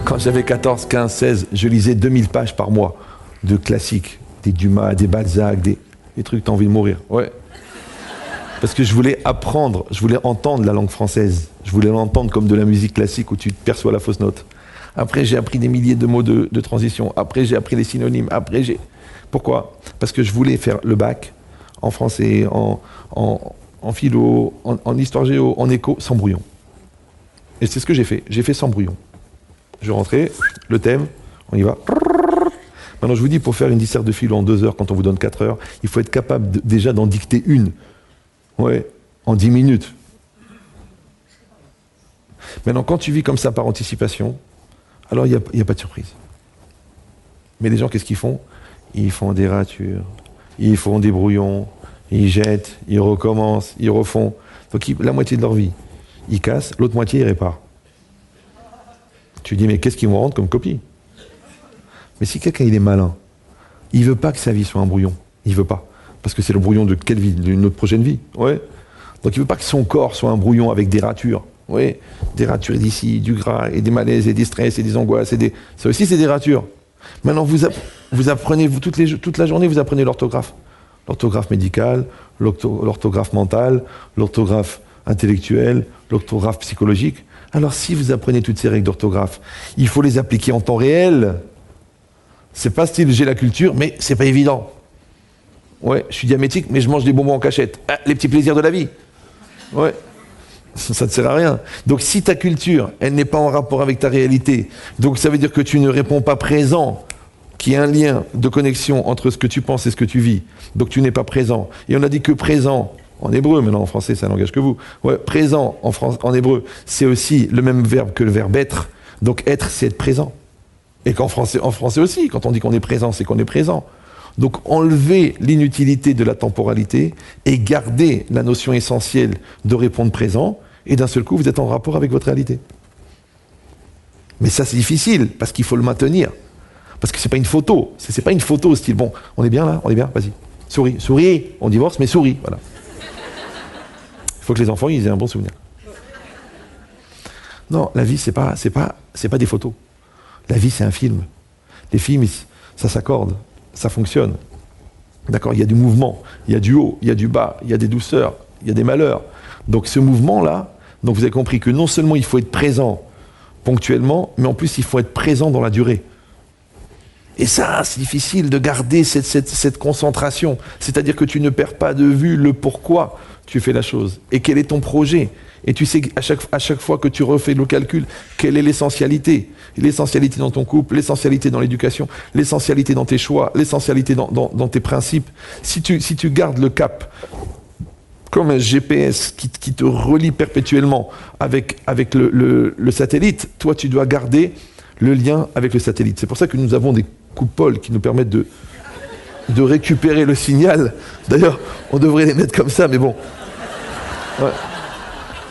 Quand j'avais 14, 15, 16, je lisais 2000 pages par mois de classiques, des Dumas, des Balzac, des trucs, t'as envie de mourir. Ouais. Parce que je voulais apprendre, je voulais entendre la langue française. Je voulais l'entendre comme de la musique classique où tu perçois la fausse note. Après, j'ai appris des milliers de mots de transition. Après, j'ai appris les synonymes. Après, Pourquoi? Parce que je voulais faire le bac en français, en philo, en histoire géo, en éco, sans brouillon. Et c'est ce que j'ai fait. J'ai fait sans brouillon. Je rentrais, le thème, on y va. Maintenant, je vous dis, pour faire une disserte de philo en 2 heures, quand on vous donne 4 heures, il faut être capable déjà d'en dicter une. Ouais, en 10 minutes. Maintenant, quand tu vis comme ça par anticipation, alors il n'y a pas de surprise. Mais les gens, qu'est-ce qu'ils font? Ils font des ratures, ils font des brouillons, ils jettent, ils recommencent, ils refont. Donc la moitié de leur vie, ils cassent, l'autre moitié, ils réparent. Tu dis, mais qu'est-ce qu'ils vont rendre comme copie? Mais si quelqu'un il est malin, il ne veut pas que sa vie soit un brouillon. Il ne veut pas. Parce que c'est le brouillon de quelle vie? D'une autre prochaine vie. Ouais. Donc il ne veut pas que son corps soit un brouillon avec des ratures. Ouais. Des ratures d'ici, du gras, et des malaises, et des stress, et des angoisses. Ça aussi, c'est des ratures. Maintenant, vous apprenez, toute la journée, vous apprenez l'orthographe. L'orthographe médicale, l'orthographe mentale, l'orthographe intellectuelle, l'orthographe psychologique. Alors si vous apprenez toutes ces règles d'orthographe, il faut les appliquer en temps réel. C'est pas style j'ai la culture, mais c'est pas évident. Ouais, je suis diabétique, mais je mange des bonbons en cachette. Ah, les petits plaisirs de la vie. Ouais, ça ne sert à rien. Donc si ta culture, elle n'est pas en rapport avec ta réalité, donc ça veut dire que tu ne réponds pas présent, qu'il y a un lien de connexion entre ce que tu penses et ce que tu vis. Donc tu n'es pas présent. Et on a dit que présent, en hébreu, maintenant en français c'est un langage que vous. Ouais, présent en hébreu, c'est aussi le même verbe que le verbe être. Donc être, c'est être présent. Et qu'en français aussi, quand on dit qu'on est présent, c'est qu'on est présent. Donc enlever l'inutilité de la temporalité et garder la notion essentielle de répondre présent, et d'un seul coup vous êtes en rapport avec votre réalité. Mais ça c'est difficile, parce qu'il faut le maintenir. Parce que c'est pas une photo, c'est pas une photo style, bon, on est bien là, on est bien, vas-y, souris, on divorce, mais souris, voilà. Il faut que les enfants ils aient un bon souvenir. Non, la vie c'est pas des photos. La vie c'est un film. Les films, ça s'accorde, ça fonctionne. D'accord, il y a du mouvement, il y a du haut, il y a du bas, il y a des douceurs, il y a des malheurs. Donc ce mouvement-là, donc vous avez compris que non seulement il faut être présent ponctuellement, mais en plus il faut être présent dans la durée. Et ça, c'est difficile de garder cette concentration. C'est-à-dire que tu ne perds pas de vue le pourquoi tu fais la chose. Et quel est ton projet? Et tu sais à chaque fois que tu refais le calcul, quelle est l'essentialité? L'essentialité dans ton couple, l'essentialité dans l'éducation, l'essentialité dans tes choix, l'essentialité dans tes principes. Si tu gardes le cap comme un GPS qui te relie perpétuellement avec le satellite, toi tu dois garder le lien avec le satellite. C'est pour ça que nous avons des coupoles qui nous permettent de récupérer le signal. D'ailleurs, on devrait les mettre comme ça, mais bon. Ouais.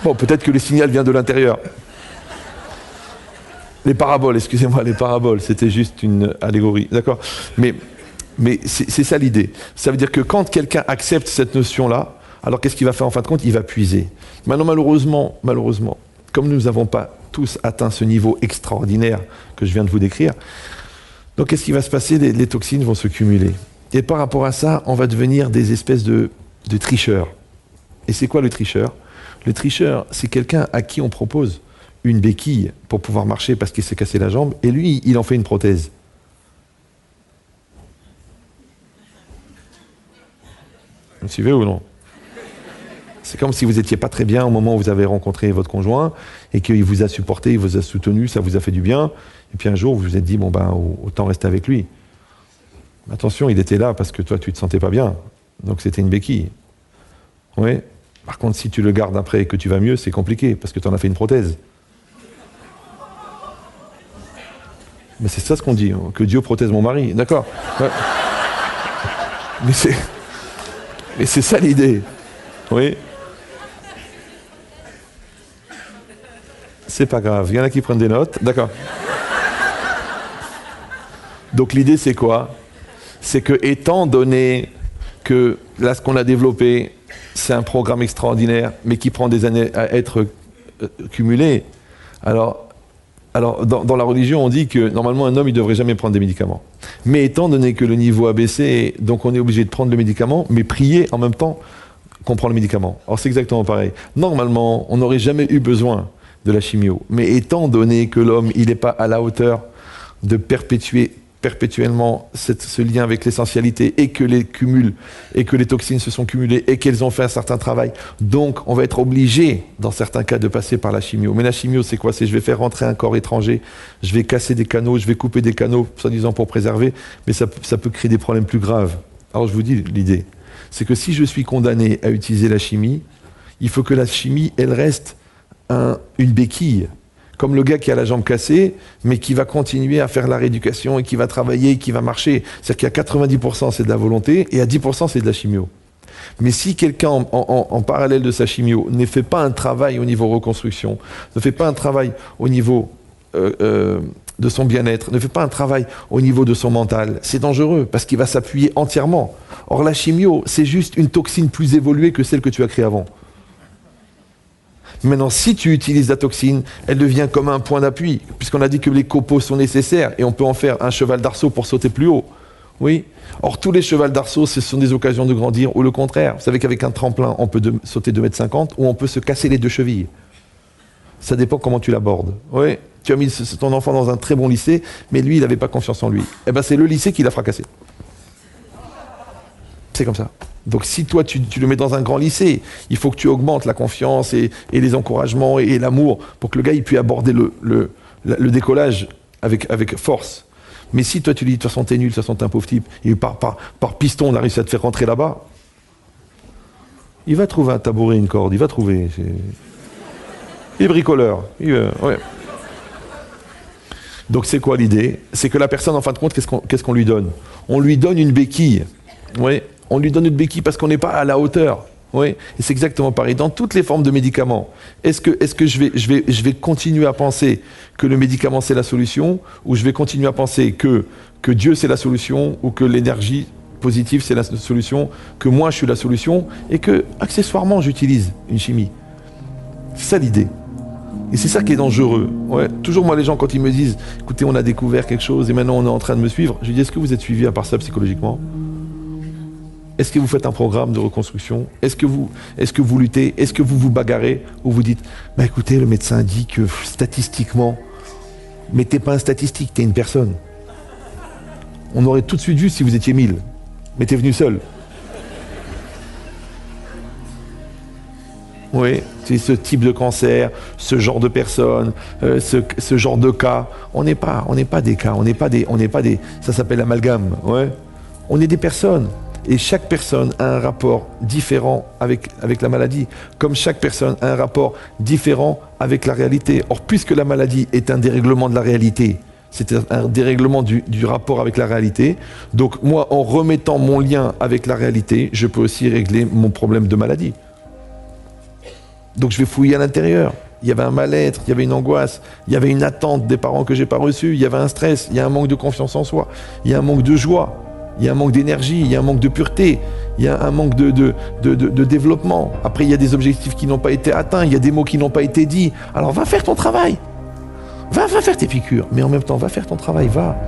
Bon, peut-être que le signal vient de l'intérieur. Les paraboles, excusez-moi, les paraboles, c'était juste une allégorie, d'accord? Mais c'est ça l'idée. Ça veut dire que quand quelqu'un accepte cette notion-là, alors qu'est-ce qu'il va faire en fin de compte? Il va puiser. Maintenant, malheureusement, comme nous n'avons pas tous atteint ce niveau extraordinaire que je viens de vous décrire, donc qu'est-ce qui va se passer? Les toxines vont se cumuler. Et par rapport à ça, on va devenir des espèces de tricheurs. Et c'est quoi le tricheur? Le tricheur, c'est quelqu'un à qui on propose une béquille pour pouvoir marcher parce qu'il s'est cassé la jambe, et lui, il en fait une prothèse. Vous me suivez ou non? C'est comme si vous n'étiez pas très bien au moment où vous avez rencontré votre conjoint et qu'il vous a supporté, il vous a soutenu, ça vous a fait du bien. Et puis un jour, vous vous êtes dit, bon ben, autant rester avec lui. Attention, il était là parce que toi, tu ne te sentais pas bien. Donc c'était une béquille. Oui. Par contre, si tu le gardes après et que tu vas mieux, c'est compliqué parce que tu en as fait une prothèse. Mais c'est ça ce qu'on dit, que Dieu prothèse mon mari. D'accord. Ouais. Mais c'est ça l'idée. Oui. C'est pas grave, il y en a qui prennent des notes, d'accord. Donc l'idée c'est quoi? C'est que étant donné que là ce qu'on a développé, c'est un programme extraordinaire, mais qui prend des années à être cumulé, alors Alors, dans la religion, on dit que normalement, un homme, il ne devrait jamais prendre des médicaments. Mais étant donné que le niveau a baissé, donc on est obligé de prendre le médicament, mais prier en même temps qu'on prend le médicament. Alors, c'est exactement pareil. Normalement, on n'aurait jamais eu besoin de la chimio. Mais étant donné que l'homme, il n'est pas à la hauteur de perpétuer perpétuellement ce lien avec l'essentialité et que les cumuls et que les toxines se sont cumulées et qu'elles ont fait un certain travail. Donc, on va être obligé, dans certains cas, de passer par la chimio. Mais la chimio, c'est quoi? C'est je vais faire rentrer un corps étranger, je vais casser des canaux, je vais couper des canaux, soi-disant pour préserver, mais ça peut créer des problèmes plus graves. Alors, je vous dis l'idée, c'est que si je suis condamné à utiliser la chimie, il faut que la chimie, elle reste une béquille. Comme le gars qui a la jambe cassée, mais qui va continuer à faire la rééducation et qui va travailler, et qui va marcher. C'est-à-dire qu'il y a 90% c'est de la volonté et à 10% c'est de la chimio. Mais si quelqu'un en parallèle de sa chimio ne fait pas un travail au niveau reconstruction, ne fait pas un travail au niveau de son bien-être, ne fait pas un travail au niveau de son mental, c'est dangereux parce qu'il va s'appuyer entièrement. Or la chimio, c'est juste une toxine plus évoluée que celle que tu as créée avant. Maintenant, si tu utilises la toxine, elle devient comme un point d'appui, puisqu'on a dit que les copeaux sont nécessaires et on peut en faire un cheval d'arceau pour sauter plus haut. Oui. Or, tous les chevals d'arceau, ce sont des occasions de grandir, ou le contraire. Vous savez qu'avec un tremplin, on peut sauter 2,50 m ou on peut se casser les deux chevilles. Ça dépend comment tu l'abordes. Oui. Tu as mis ton enfant dans un très bon lycée, mais lui, il n'avait pas confiance en lui. Eh ben, c'est le lycée qui l'a fracassé. C'est comme ça. Donc si toi tu le mets dans un grand lycée, il faut que tu augmentes la confiance et les encouragements et l'amour pour que le gars il puisse aborder le décollage avec force. Mais si toi tu dis de toute façon t'es nul, de toute façon t'es un pauvre type, et par piston on a réussi à te faire rentrer là-bas, il va trouver un tabouret, une corde, il va trouver. Il est bricoleur. Ouais. Donc c'est quoi l'idée? C'est que la personne en fin de compte, qu'est-ce qu'on lui donne? On lui donne une béquille. Ouais. On lui donne une béquille parce qu'on n'est pas à la hauteur. Oui. Et c'est exactement pareil. Dans toutes les formes de médicaments, est-ce que je vais continuer à penser que le médicament c'est la solution, ou je vais continuer à penser que Dieu c'est la solution, ou que l'énergie positive c'est la solution, que moi je suis la solution, et que accessoirement j'utilise une chimie. C'est ça l'idée. Et c'est ça qui est dangereux. Ouais. Toujours moi les gens quand ils me disent écoutez on a découvert quelque chose et maintenant on est en train de me suivre, je dis est-ce que vous êtes suivi à part ça psychologiquement? Est-ce que vous faites un programme de reconstruction? Est-ce que vous luttez? Est-ce que vous vous bagarrez? Ou vous dites, bah écoutez, le médecin dit que statistiquement, mais t'es pas un statistique, t'es une personne. On aurait tout de suite vu si vous étiez 1000, mais t'es venu seul. Oui, c'est ce type de cancer, ce genre de personnes, ce genre de cas. On n'est pas des cas, on n'est pas des. Ça s'appelle l'amalgame. Ouais. On est des personnes. Et chaque personne a un rapport différent avec la maladie, comme chaque personne a un rapport différent avec la réalité. Or, puisque la maladie est un dérèglement de la réalité, c'est un dérèglement du rapport avec la réalité, donc moi, en remettant mon lien avec la réalité, je peux aussi régler mon problème de maladie. Donc je vais fouiller à l'intérieur. Il y avait un mal-être, il y avait une angoisse, il y avait une attente des parents que j'ai pas reçus, il y avait un stress, il y a un manque de confiance en soi, il y a un manque de joie. Il y a un manque d'énergie, il y a un manque de pureté, il y a un manque de développement. Après, il y a des objectifs qui n'ont pas été atteints, il y a des mots qui n'ont pas été dits. Alors, va faire ton travail. Va faire tes piqûres. Mais en même temps, va faire ton travail, va.